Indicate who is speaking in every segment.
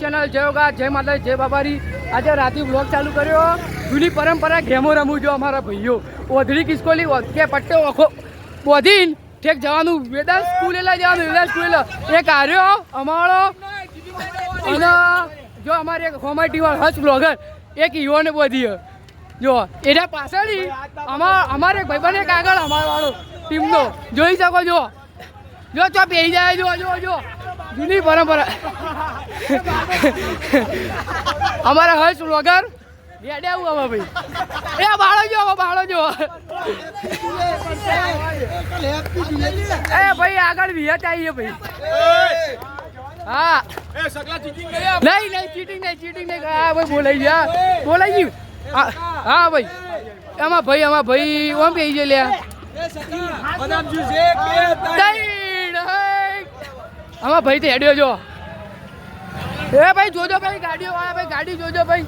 Speaker 1: Channel જય યોગા જય માતા જય બાબારી. આજે રાતે વ્લોગ ચાલુ કર્યો. જૂની પરંપરા ગેમો રમું જો અમારા ભાઈઓ ઓધડી કિસ્કોલી કે પટ્ટો ઓખો બોધીન ઠેક જવાનું વેદાંત સ્કૂલ એટલે જવાનું વેદાંત સ્કૂલ એક આર્યો અમારો અને જો અમારે એક કોમેડી વાળો હર્ષ બ્લોગર એક યુવાને બોધી જો એના પાછળ અમારે એક ભાઈબંધ એક આગળ અમારો વાળો ટીમનો જોઈ શકો જો જો ચો બેસી જાય જો જો જો જૂની પરંપરા અમારા હર્ષ બ્લોગર રેડે આવું આવા ભાઈ એ બાળો જો એ ભાઈ આગળ વિહત આવીએ ભાઈ હા નહીં ચીટિંગ નહીં હા ભાઈ બોલાઈ ગયું હા ભાઈ આમાં ભાઈ ઓમ કહી છે લ્યા આમાં ભાઈ તો હેડ્યો જો એ ભાઈ જોજો ભાઈ ગાડીઓ વાળા ભાઈ ગાડી જોજો ભાઈ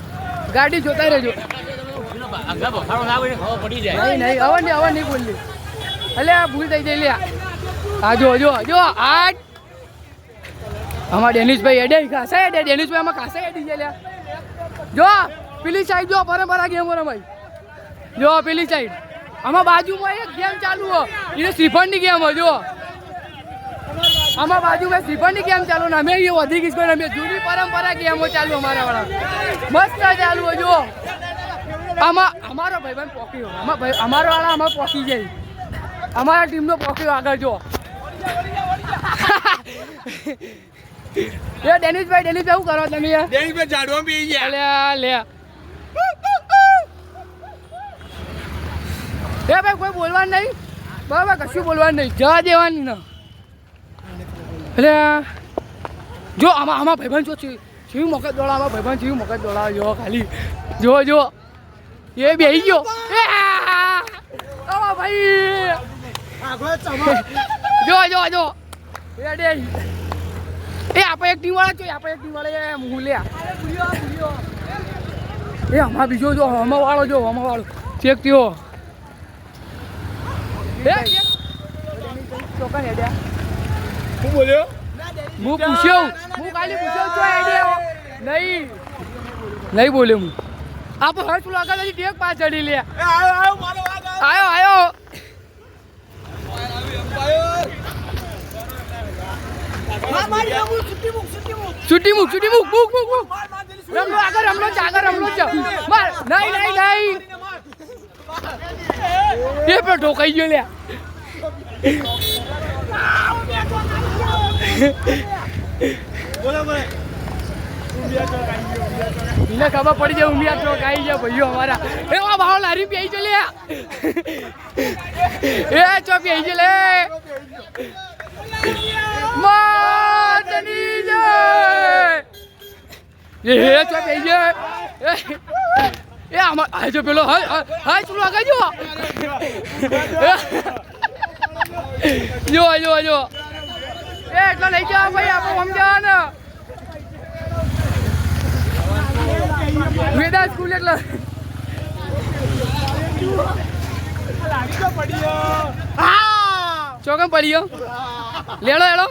Speaker 1: ગાડી જોતા રહેજો નહીં હવે નહીં બોલી અલે આ ભૂલ થઈ જાય લ્યા હા જો આ આમાં ડેનિશભાઈ એડે ખાસા એડે ડેનિશભાઈ આમાં ખાસા એડી છે લ્યા જો પેલી સાઈડ જો પરંપરા ગેમ રમાઈ જો પેલી સાઈડ આમાં બાજુમાં એક ગેમ ચાલુ હો એ શ્રીફળની ગેમ હો જો આમાં બાજુમાં શ્રીફળની ગેમ ચાલુ ને અમે એ વધી ગઈ અમે જૂની પરંપરા ગેમો ચાલુ અમારા વાળા મસ્ત ચાલુ હોય જો આમાં અમારો ભાઈબંધ પોકી હોય અમારો વાળા આમાં પોકી જાય અમારા ટીમનો પોક્યો આગળ જો એ ડેનિશભાઈ શું કરો તમે
Speaker 2: ડેનિશભાઈ ઝાડવા પી ગયા
Speaker 1: લે એ ભાઈ કોઈ બોલવાનું નહીં બરાબર કશું બોલવાનું નહીં જવા દેવાની ના એટલે જો આમાં ભાઈબંધ જો છીવી મગજ દોડા આમાં ભાઈબંધ છીવી મગજ દોડા જો ખાલી જો એ બેસી ગયો ભાઈ જો એ આપણે એક ટીમ વાળા હું લે એ આમાં બીજો જો હમા વાળો ચેક થયો ચોકન હેડ્યા
Speaker 2: શું બોલ્યો
Speaker 1: હું પૂછ્યો તો આઈડિયા નહીં બોલ્યો હું આપ હર્ષ લગા નથી ટેક પાસ ચડી લે આયો છૂટી મૂક રમલો આગળ રમલો છે માર નહીં એ પણ ઠોકાઈ ગયો લે એને ખબર પડી જાય ઉમિયા ચોક આવી ગયા ભાઈઓ અમારા એવા ભાવ લારી પી આવી લે એ ચોક પી આવી લે માતની જય એ ચોક પી જાય એ આમાં આ જો પેલો હા ચલો આગળ જો એ એટલા લઈ જાવ ભાઈ આપણે સમજાવ ને વેદાંત સ્કૂલ એટલે ચોકમ પડીયો લેડો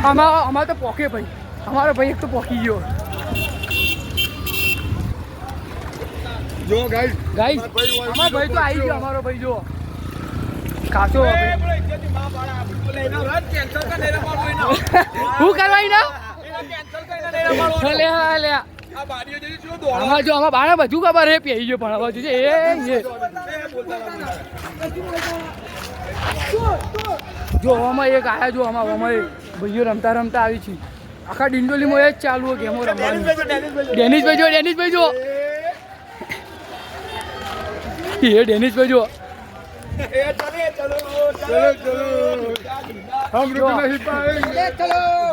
Speaker 1: અમારે તો પોકે ભાઈ અમારો ભાઈ એક તો પોકી ગયો
Speaker 2: જો ગાઈસ
Speaker 1: અમારો ભાઈ તો આવી ગયો અમારો ભાઈ જો ખાસો હું કરવાય ના આમાં જો આમાં બાળા બધું ખબર હે પી ગયો પણ હવે જો આમાં એક આયા જો આમાં ભાઈઓ રમતા આવી છે આખા ડિંડોલીમાં એ જ ચાલુ હોય ગેમો રમવાની ડેનિશભાઈ જો એ ડેનિશભાઈ જો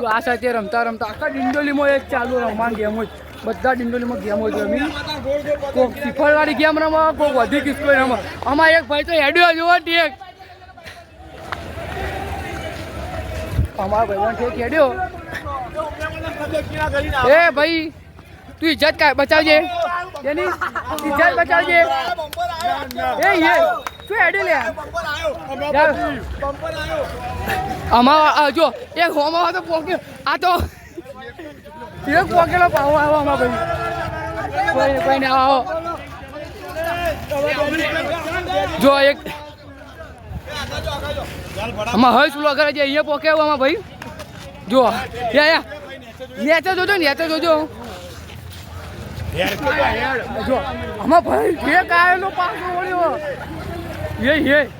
Speaker 1: આ સાથે રમતા આખા ડિંડોલીમાં એ જ ચાલુ રમવાની ગેમો બધા ડિંડોલીમાં ગેમો છે કોઈક શ્રીફળવાળી ગેમ રમો કોઈક વધી કિસ્કો રમો આમાં એક ભાઈ તો હેડ્યો જોવો ટેક અમારા ભાઈબંધ ઠેક હેડ્યો એ ભાઈ તું ઇજ્જત બચાવજે એની ઇજ્જત બચાવજે એ શું હેડ્યો લે આમાં જો એક હોમાં તો પોક્યો આ તો એક પોકેલો પાવો આવો આમાં ભાઈ કોઈ ને આવો જો એક આમાં હર્ષ વ્લોગર છે અહીંયા પોકે આવો આમાં ભાઈ જો યા નેચે જોજો જો આમાં ભાઈ એક આવેલો પાછો વળ્યો એ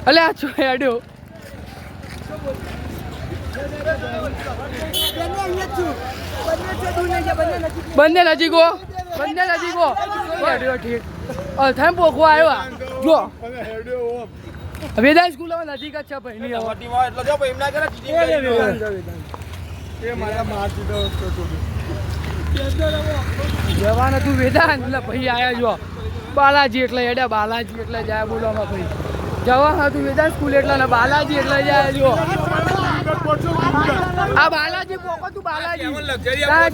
Speaker 1: અલે આ છો હેડ્યો બંને નજીકો ઠીક અલથામ પોખો આવ્યો જો વેદાંત સ્કૂલ નજીક જ છે ભાઈ જવાનું તું વેદાંત એટલે ભાઈ આયા જો બાલાજી એટલે હેડ્યા બાલાજી એટલે જાય બોલવામાં ભાઈ જવા તું વેદાંત સ્કૂલ એટલે ને બાલાજી એટલે જાય જો આ બાલાજી પોકો તું બાલાજી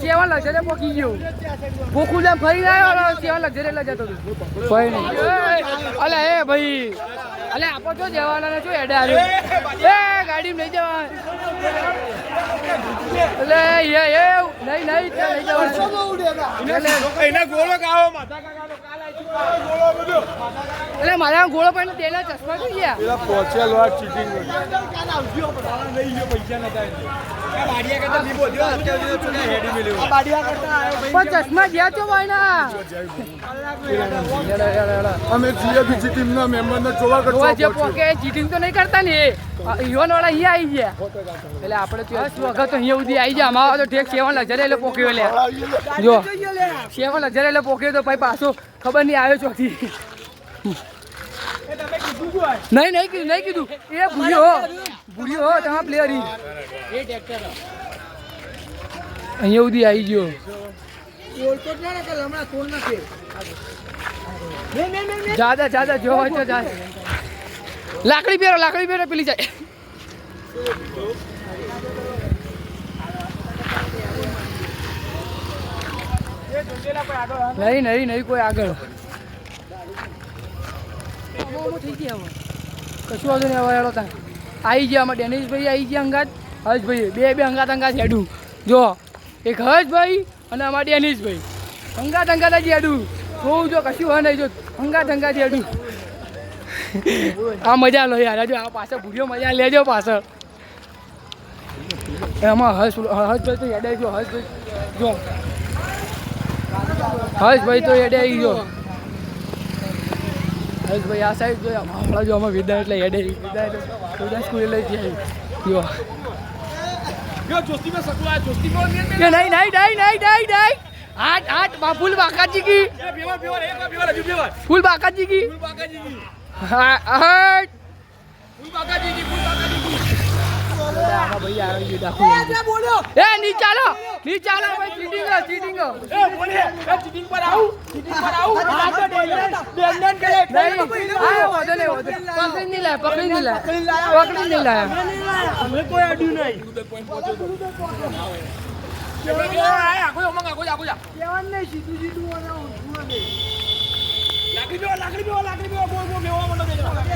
Speaker 1: સેવન લક્ઝરી પોકી ગયો ભૂખું જેમ ફરી આવ્યો સેવન લક્ઝરી એટલે જતો તું ભાઈ નહીં અલે એ ભાઈ અલે આપો છો જવાના ને શું હેડે આવ્યો એ ગાડી લઈ જવા એટલે નહીં એટલે મારા ગોળો પણ તેના ચશ્મા થઈ ગયા પણ ચશ્મા ગયા છો ભાઈ ના
Speaker 2: અમે બીજી ટીમના મેમ્બરને જોવા
Speaker 1: ચીટિંગ તો નહીં કરતા ને યુવાન વાળા અહીંયા આવી ગયા એટલે આપણે તો વખત તો અહીંયા સુધી આવી જાય અમારા તો ઠેક 7 લક્ઝરી એટલે પોક્યો લે જો 7 લક્ઝરી એટલે પોક્યો તો ભાઈ પાછો ખબર નહીં આવ્યો ચોથી નહીં કીધું એ ભૂલ્યો તમારા પ્લેયર અહીંયા સુધી આવી ગયો જાદા જો હોય તો જાય લાકડી પહેરો પેલી જાય નહીં કોઈ આગળ થઈ ગયા કશું વાંધો નહીં હવે તા આવી ગયા આમાં ડેનિશભાઈ આવી ગયા અંગાત હર્ષભાઈ બે અંગાત હેડું જો એક હર્ષભાઈ અને અમારા ડેનિશભાઈ અંગાત જ હેડું જોવું જો કશું હોય નહીં જો અંગાત હેડું આ મજા લો યાર જો આ પાછળ ભૂલ્યો મજા લેજો પાછળ એમાં હર્ષભાઈ તો હેડે ગયો હર્ષભાઈ તો હેડે આવી ગયો હર્ષભાઈ આ સાઈડ જો હમણાં જો અમે વિદ્યા એટલે હેડે વિદ્યા સ્કૂલે લઈ જઈએ જો નહીં ફૂલ બાકાજી કી ની ચાલો ભાઈ ચીટિંગ પર આવું પકડી નહીં લાયા અમે કોઈ અડ્યું નહીં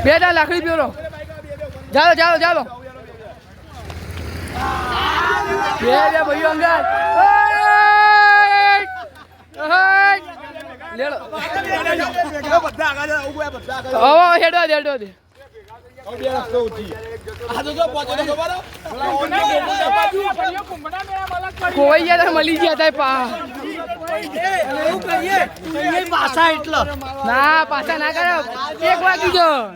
Speaker 1: બેટા લાકડી પીવો ચાલો બે ભાઈઓ અંગાત હેડો દે કોઈ ગયા મળી ગયા પા પાછા એટલે ના પાછા ના કરે 1 વાગી ગયો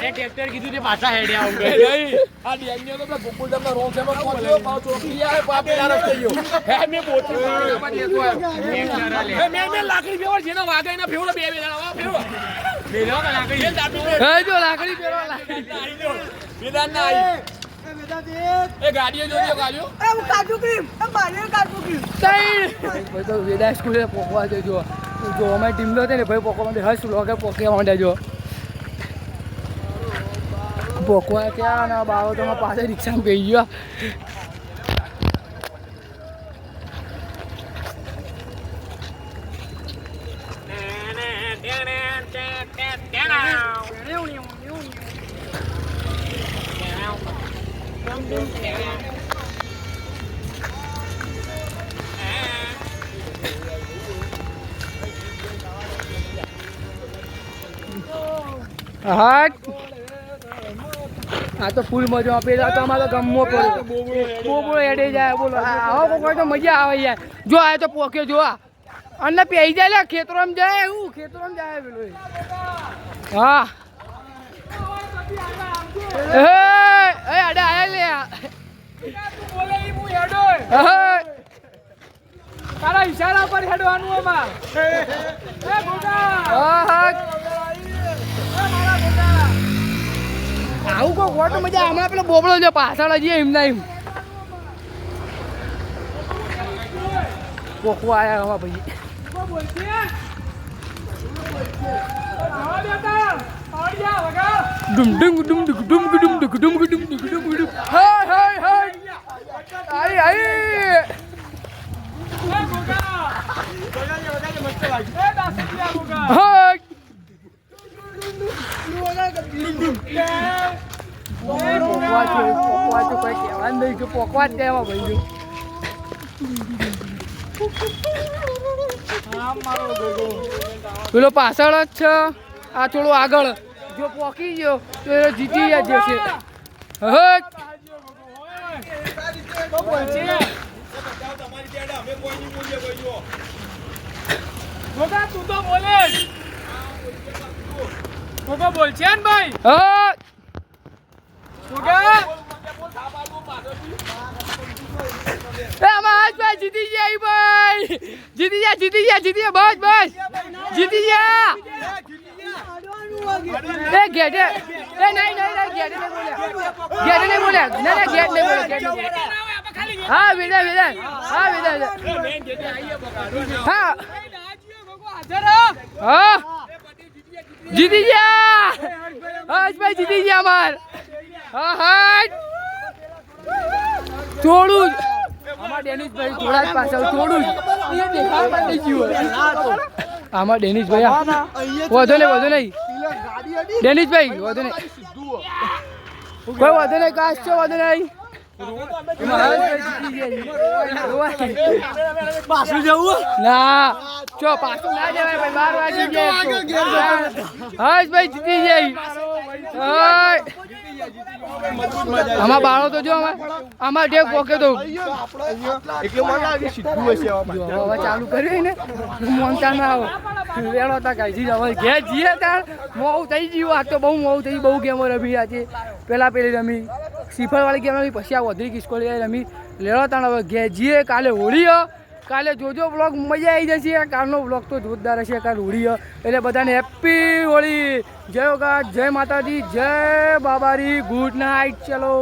Speaker 1: ટ્રેક્ટર કીધું તે પાછા હેડ્યા લાકડી ફેવર જેનો વાગે એના ફેવડો બે લાકડી વેદા સ્કૂલે પોકવા દેજો જો અમારી ટીમ નો ને ભાઈ પોકવા માટે હર્ષ વ્લોગર પોકવા માંડે જો પોકવા ક્યાં બાળકો તો પાસે રિક્ષામાં ગઈ ગયો હાટ આ તો ફૂલ મજા પેલા તો અમારો ગમવો પડ્યો બોબો હેડે જાય બોલો આવો કોઈ તો મજા આવે યાર જો આ તો પોક્યો જો અને પેઈ જાય લે ખેતરોમાં જાય એવું ખેતરોમાં જાય પેલું હા એ આડા આયા લે તારા ઈશારા પર હેડવાનું આમાં આવું કોઈ ખોટું મજા હમણાં પેલો બોબડો જો પાછળ હજી એમ ના એમ કોકવા આયા હવા ભાઈ ડુમ ડુમ ડુમ ડુમ ડુમ ડુમ ડુમ ડુમ ડુમ ડુમ ડુમ હાય હાય હાય આઈ આઈ પેલો પાછળ જ છે આ થોડું આગળ જો પોકી ગયો તો એ જીતી જશે તું તો બોલે બોલ છે ને ભાઈ હા જીતી ગયા ભાઈ જીતી ગયા બસ જીતી ગયા એ ગેટે એ નહીં ગેટે નહીં બોલ્યા ના ગેટ નહીં બોલ્યા હા વિદા હા હા જીતી ગયા ભાઈ જીતી ગયા અમાર હા થોડું આમાં ડેનિશભાઈ થોડા જ પાછળ થોડું જ દેખાડવા દઈ ગયું આમાં ડેનિશભાઈ વધુ નહીં ડેનિશભાઈ વધુ નહીં કોઈ વધુ નહીં કાશ છે વધુ નહીં પાછું જવું ના ચો પાછું ના જવાય ભાઈ 12 વાગી ગયા ભાઈ જીતી જાય આમાં બાળો તો જો આમાં ઢેક પોકે તો ચાલુ કર્યું ને મોનતા ના આવો વેળો તા કાઢી હવે ઘેર જઈએ તાર મોવું થઈ ગયું આ તો બહુ મોવું થઈ બહુ ગેમો રમી આજે પેલી રમી સિફરવાળી ગેમ રમી પછી આ વધરી કિસ્કોલી રમી લેડો તાણ હવે ઘેર જઈએ કાલે હોળી કાલે જોજો બ્લોગ મજા આવી જશે કાલનો બ્લોગ તો જોરદાર હશે કાલે હોળી એટલે બધાને હેપી હોળી જય યોગા જય માતાજી જય બાબારી ગુડ નાઇટ ચલો